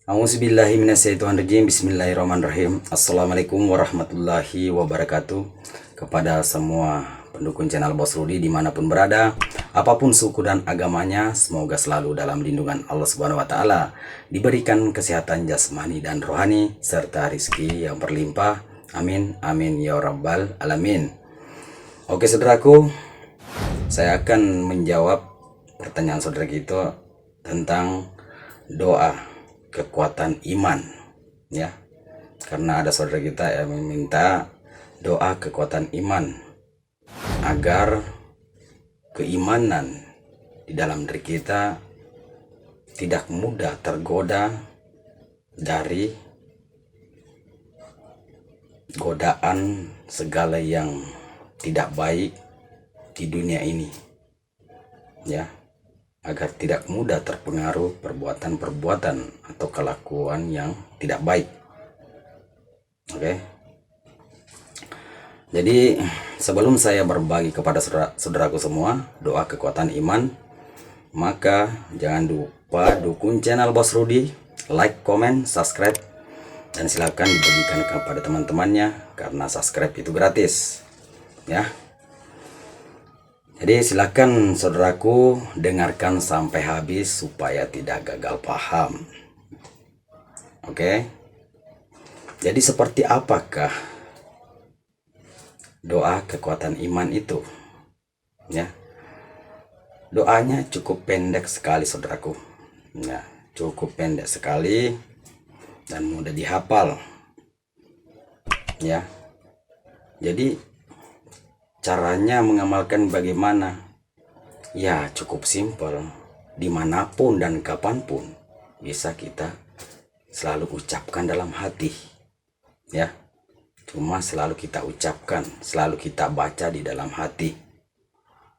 A'udzubillahiminasyaitonirrajim. Bismillahirrahmanirrahim. Assalamualaikum warahmatullahi wabarakatuh. Kepada semua pendukung channel Bos Rudi dimanapun berada, apapun suku dan agamanya, semoga selalu dalam lindungan Allah Subhanahu wa Ta'ala, diberikan kesehatan jasmani dan rohani serta rizki yang berlimpah. Amin amin ya rabbal alamin. Oke saudaraku, saya akan menjawab pertanyaan saudara kita tentang doa kekuatan iman, ya, karena ada saudara kita yang meminta doa kekuatan iman agar keimanan di dalam diri kita tidak mudah tergoda dari godaan segala yang tidak baik di dunia ini, ya, agar tidak mudah terpengaruh perbuatan-perbuatan atau kelakuan yang tidak baik. Oke. Jadi sebelum saya berbagi kepada saudaraku semua doa kekuatan iman, maka jangan lupa dukung channel Bos Rudi, like, comment, subscribe, dan silakan dibagikan kepada teman-temannya karena subscribe itu gratis, ya. Jadi silakan saudaraku dengarkan sampai habis supaya tidak gagal paham. Oke. Jadi seperti apakah doa kekuatan iman itu? Ya. Doanya cukup pendek sekali saudaraku. Ya, cukup pendek sekali dan mudah dihafal. Ya. Jadi caranya mengamalkan bagaimana? Ya cukup simpel. Dimanapun dan kapanpun bisa kita selalu ucapkan dalam hati, ya. Cuma selalu kita ucapkan, selalu kita baca di dalam hati,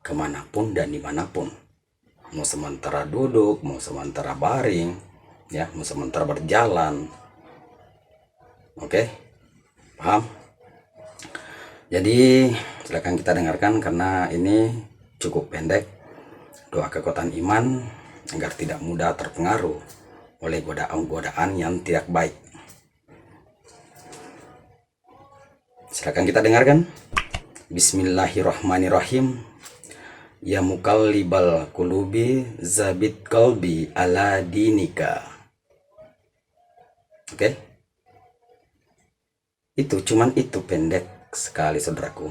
kemanapun dan dimanapun. Mau sementara duduk, mau sementara baring, ya, mau sementara berjalan. Oke, paham? Jadi silakan kita dengarkan karena ini cukup pendek. Doa kekuatan iman agar tidak mudah terpengaruh oleh godaan-godaan yang tidak baik. Silakan kita dengarkan. Bismillahirrahmanirrahim. Ya mukallibal qulubi zabit qalbi ala dinika. Oke. Itu cuman itu pendek sekali saudaraku,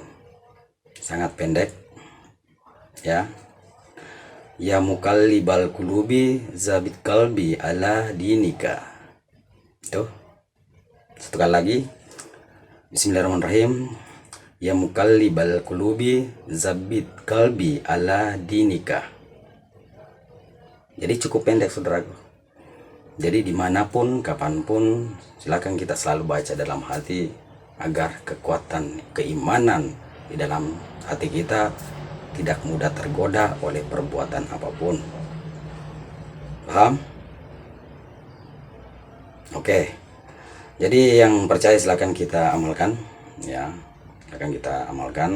sangat pendek, ya. Ya mukallibal qulubi zabit qalbi ala dinika. Tuh, satu kali lagi. Bismillahirrahmanirrahim. Ya mukallibal qulubi zabit qalbi ala dinika. Jadi cukup pendek saudaraku. Jadi dimanapun kapanpun silakan kita selalu baca dalam hati agar kekuatan keimanan di dalam hati kita tidak mudah tergoda oleh perbuatan apapun. Paham? Oke. Jadi yang percaya silakan kita amalkan, ya. Silakan kita amalkan.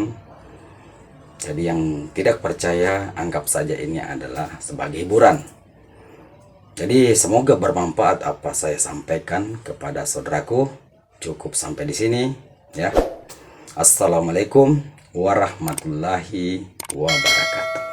Jadi yang tidak percaya anggap saja ini adalah sebagai hiburan. Jadi semoga bermanfaat apa saya sampaikan kepada saudaraku. Cukup sampai di sini, ya. Assalamualaikum warahmatullahi wabarakatuh.